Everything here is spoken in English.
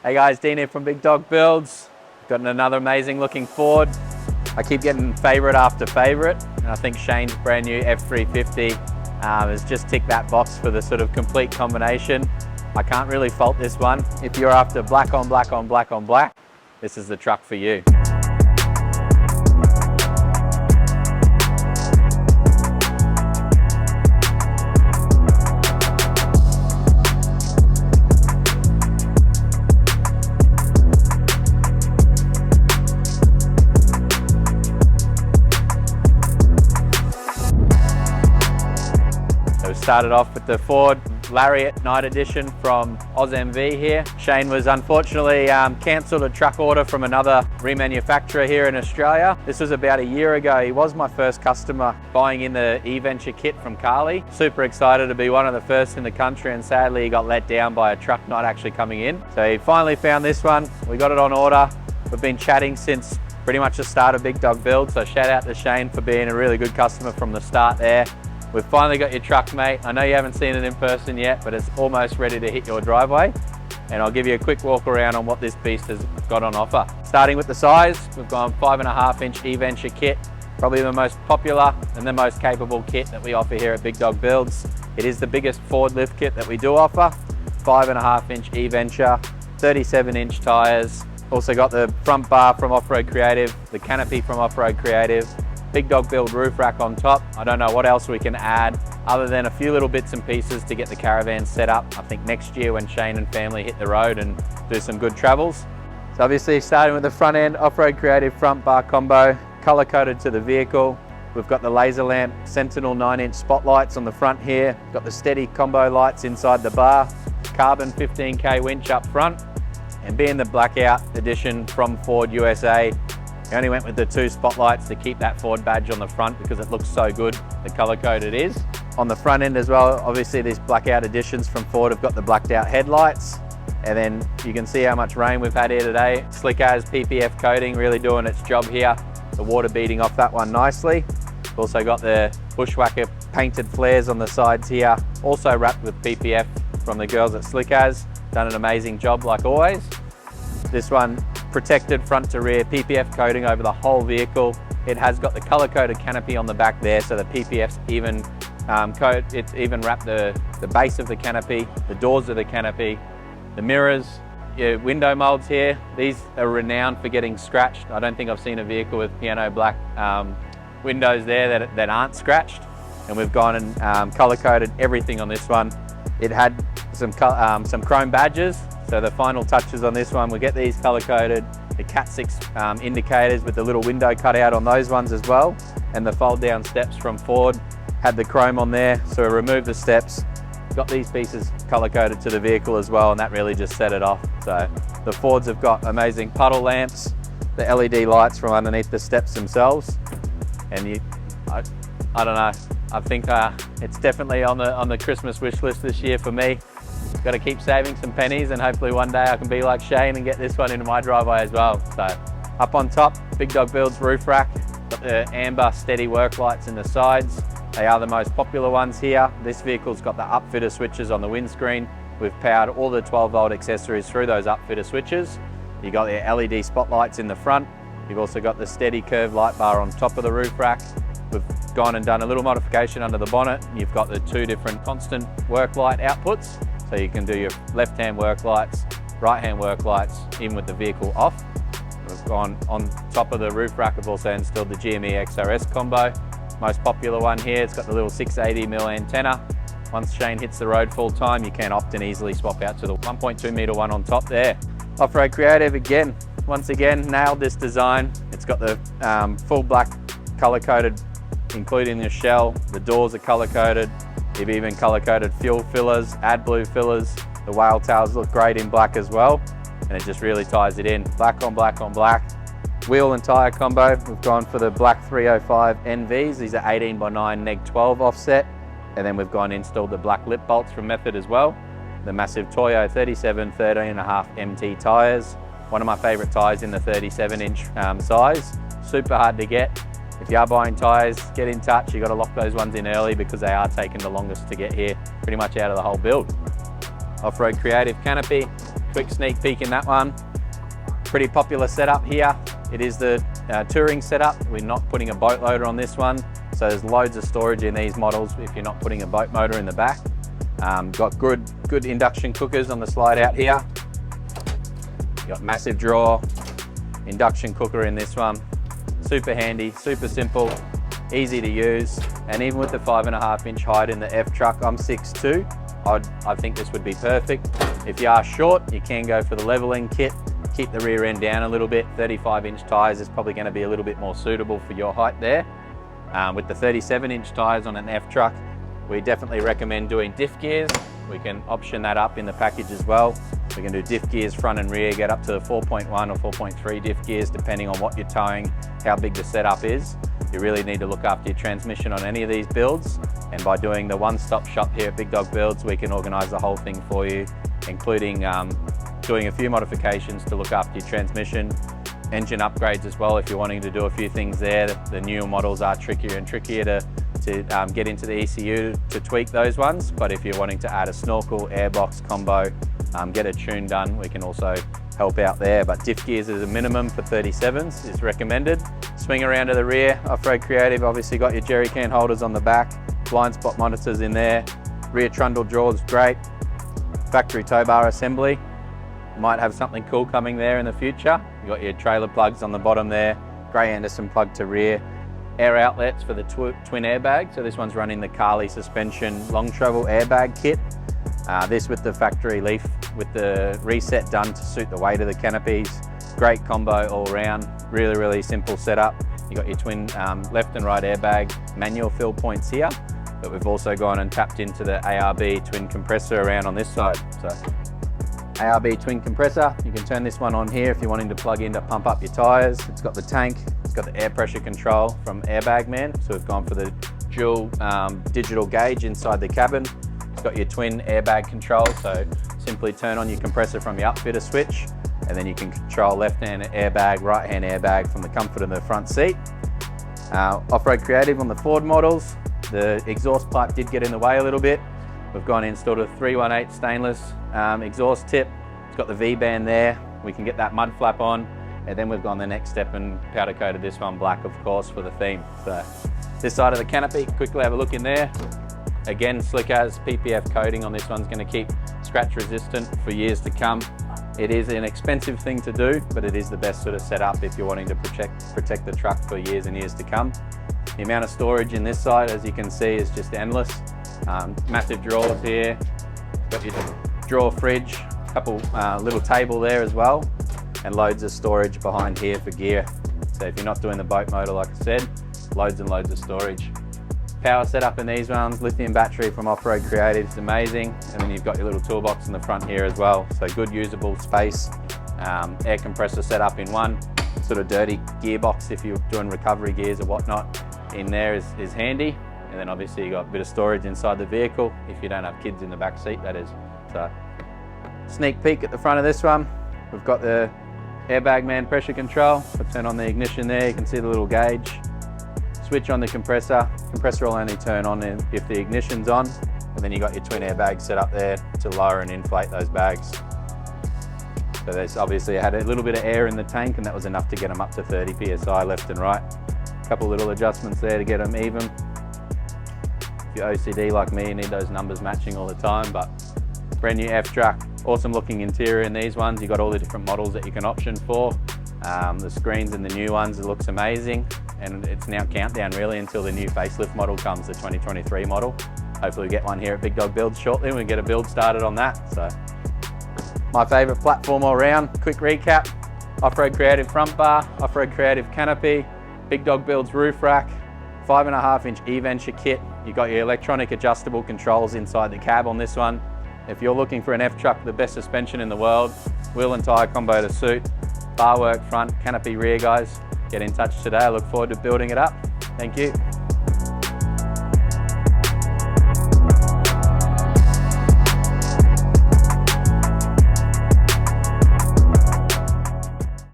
Hey guys, Dean here from Big Dog Builds. Got another amazing looking Ford. I keep getting favourite after favourite, and I think Shane's brand new F-350 has just ticked that box for the sort of complete combination. I can't really fault this one. If you're after black on black on black on black, this is the truck for you. Started off with the Ford Lariat Night Edition from OzMV here. Shane was unfortunately cancelled a truck order from another remanufacturer here in Australia. This was about a year ago. He was my first customer buying in the E-Venture kit from Carli. Super excited to be one of the first in the country, and sadly he got let down by a truck not actually coming in. So he finally found this one. We got it on order. We've been chatting since pretty much the start of Big Dog Build, so shout out to Shane for being a really good customer from the start there. We've finally got your truck, mate. I know you haven't seen it in person yet, but it's almost ready to hit your driveway. And I'll give you a quick walk around on what this beast has got on offer. Starting with the size, we've gone 5.5-inch E-Venture kit, probably the most popular and the most capable kit that we offer here at Big Dog Builds. It is the biggest Ford lift kit that we do offer. 5.5-inch E-Venture, 37-inch tyres. Also got the front bar from Off-Road Creative, the Canopy from Off-Road Creative, Big Dog Build roof rack on top. I don't know what else we can add other than a few little bits and pieces to get the caravan set up. I think next year when Shane and family hit the road and do some good travels. So obviously starting with the front end, Off-Road Creative front bar combo, color coded to the vehicle. We've got the Lazer Lamps Sentinel 9-inch spotlights on the front here. Got the Stedi combo lights inside the bar, carbon 15K winch up front, and being the blackout edition from Ford USA, we only went with the 2 spotlights to keep that Ford badge on the front because it looks so good, the color code it is. On the front end as well, obviously these blackout editions from Ford have got the blacked out headlights. And then you can see how much rain we've had here today. Slick as PPF coating really doing its job here. The water beating off that one nicely. We've also got the Bushwhacker painted flares on the sides here, also wrapped with PPF from the girls at Slick As. Done an amazing job like always. This one protected front to rear, PPF coating over the whole vehicle. It has got the color coded canopy on the back there, so the PPF's even it's even wrapped the base of the canopy, the doors of the canopy, the mirrors, your window molds here. These are renowned for getting scratched. I don't think I've seen a vehicle with piano black windows there that aren't scratched. And we've gone and color coded everything on this one. It had some chrome badges. So the final touches on this one, we get these color coded, the Cat 6 indicators with the little window cut out on those ones as well. And the fold down steps from Ford had the chrome on there. So we removed the steps, got these pieces color coded to the vehicle as well, and that really just set it off. So the Fords have got amazing puddle lamps, the LED lights from underneath the steps themselves. And I don't know, I think it's definitely on the Christmas wish list this year for me. Got to keep saving some pennies, and hopefully one day I can be like Shane and get this one into my driveway as well. So up on top, Big Dog Builds roof rack. Got the amber Stedi work lights in the sides. They are the most popular ones here. This vehicle's got the upfitter switches on the windscreen. We've powered all the 12-volt accessories through those upfitter switches. You got the LED spotlights in the front. You've also got the Stedi curved light bar on top of the roof rack. We've gone and done a little modification under the bonnet. You've got the 2 different constant work light outputs. So you can do your left-hand work lights, right-hand work lights, even with the vehicle off. We've gone on top of the roof rack. We've also installed the GME XRS combo. Most popular one here, it's got the little 680mm antenna. Once Shane hits the road full time, you can opt and easily swap out to the 1.2 meter one on top there. Off-Road Creative again, once again, nailed this design. It's got the full black color-coded, including the shell. The doors are color-coded. You've even color-coded fuel fillers, AdBlue fillers. The whale tails look great in black as well, and it just really ties it in. Black on black on black. Wheel and tyre combo, we've gone for the black 305 NVs. These are 18x9 neg 12 offset. And then we've gone and installed the black lip bolts from Method as well. The massive Toyo 37 13.5 MT tyres. One of my favourite tyres in the 37-inch size. Super hard to get. If you are buying tyres, get in touch. You've got to lock those ones in early because they are taking the longest to get here, pretty much out of the whole build. Off-Road Creative Canopy, quick sneak peek in that one. Pretty popular setup here. It is the touring setup. We're not putting a boat loader on this one, so there's loads of storage in these models if you're not putting a boat motor in the back. Got good induction cookers on the slide out here. Got massive drawer, induction cooker in this one. Super handy, super simple, easy to use, and even with the 5.5 inch height in the F truck, I'm 6'2", I think this would be perfect. If you are short, you can go for the leveling kit. Keep the rear end down a little bit. 35 inch tyres is probably going to be a little bit more suitable for your height there. With the 37 inch tyres on an F truck, we definitely recommend doing diff gears. We can option that up in the package as well. We can do diff gears front and rear, get up to 4.1 or 4.3 diff gears depending on what you're towing, how big the setup is. You really need to look after your transmission on any of these builds, and by doing the one-stop shop here at Big Dog Builds, we can organise the whole thing for you, including doing a few modifications to look after your transmission, engine upgrades as well if you're wanting to do a few things there. The newer models are trickier and trickier to get into the ECU to tweak those ones, but if you're wanting to add a snorkel, airbox combo, get a tune done, we can also help out there. But diff gears is a minimum for 37s is recommended. Swing around to the rear, Off-Road Creative obviously got your jerry can holders on the back, blind spot monitors in there, rear trundle drawers great, factory tow bar assembly. Might have something cool coming there in the future. You got your trailer plugs on the bottom there, Gray Anderson plug to rear, air outlets for the twin airbag. So this one's running the Carli suspension long travel airbag kit. This with the factory leaf with the reset done to suit the weight of the canopies. Great combo all around, really simple setup. You got your twin left and right airbag manual fill points here, but we've also gone and tapped into the ARB twin compressor around on this side. So ARB twin compressor, you can turn this one on here if you're wanting to plug in to pump up your tyres. It's got the tank, it's got the air pressure control from Airbag Man, so we've gone for the dual digital gauge inside the cabin. It's got your twin airbag control, so simply turn on your compressor from your upfitter switch, and then you can control left-hand airbag, right-hand airbag from the comfort of the front seat. Off-Road Creative on the Ford models, the exhaust pipe did get in the way a little bit. We've gone and installed a 318 stainless exhaust tip. It's got the V-band there. We can get that mud flap on, and then we've gone the next step and powder coated this one black, of course, for the theme. So this side of the canopy, quickly have a look in there. Again, slick as PPF coating on this one's going to keep scratch resistant for years to come. It is an expensive thing to do, but it is the best sort of setup if you're wanting to protect the truck for years and years to come. The amount of storage in this side, as you can see, is just endless. Massive drawers here, got your drawer fridge, couple little table there as well, and loads of storage behind here for gear. So if you're not doing the boat motor, like I said, loads and loads of storage. Power setup in these ones, lithium battery from Off-Road Creative is amazing, and then you've got your little toolbox in the front here as well, so good usable space. Air compressor setup in one, sort of dirty gearbox if you're doing recovery gears or whatnot in there is handy. And then obviously you've got a bit of storage inside the vehicle if you don't have kids in the back seat, that is. So sneak peek at the front of this one, we've got the Airbag Man pressure control. I'll turn on the ignition there, you can see the little gauge. Switch on the compressor. Compressor will only turn on if the ignition's on, and then you got your twin airbags set up there to lower and inflate those bags. So there's obviously had a little bit of air in the tank, and that was enough to get them up to 30 psi left and right. A couple little adjustments there to get them even. If you're OCD like me, you need those numbers matching all the time, but brand new F truck, awesome looking interior in these ones. You've got all the different models that you can option for. The screens in the new ones, it looks amazing. And it's now countdown really until the new facelift model comes, the 2023 model. Hopefully we get one here at Big Dog Builds shortly and we get a build started on that. So my favourite platform all around, quick recap, Off-Road Creative front bar, Off-Road Creative canopy, Big Dog Builds roof rack, 5.5 inch E-Venture kit. You've got your electronic adjustable controls inside the cab on this one. If you're looking for an F truck, the best suspension in the world, wheel and tyre combo to suit, bar work front, canopy rear guys, get in touch today. I look forward to building it up. Thank you.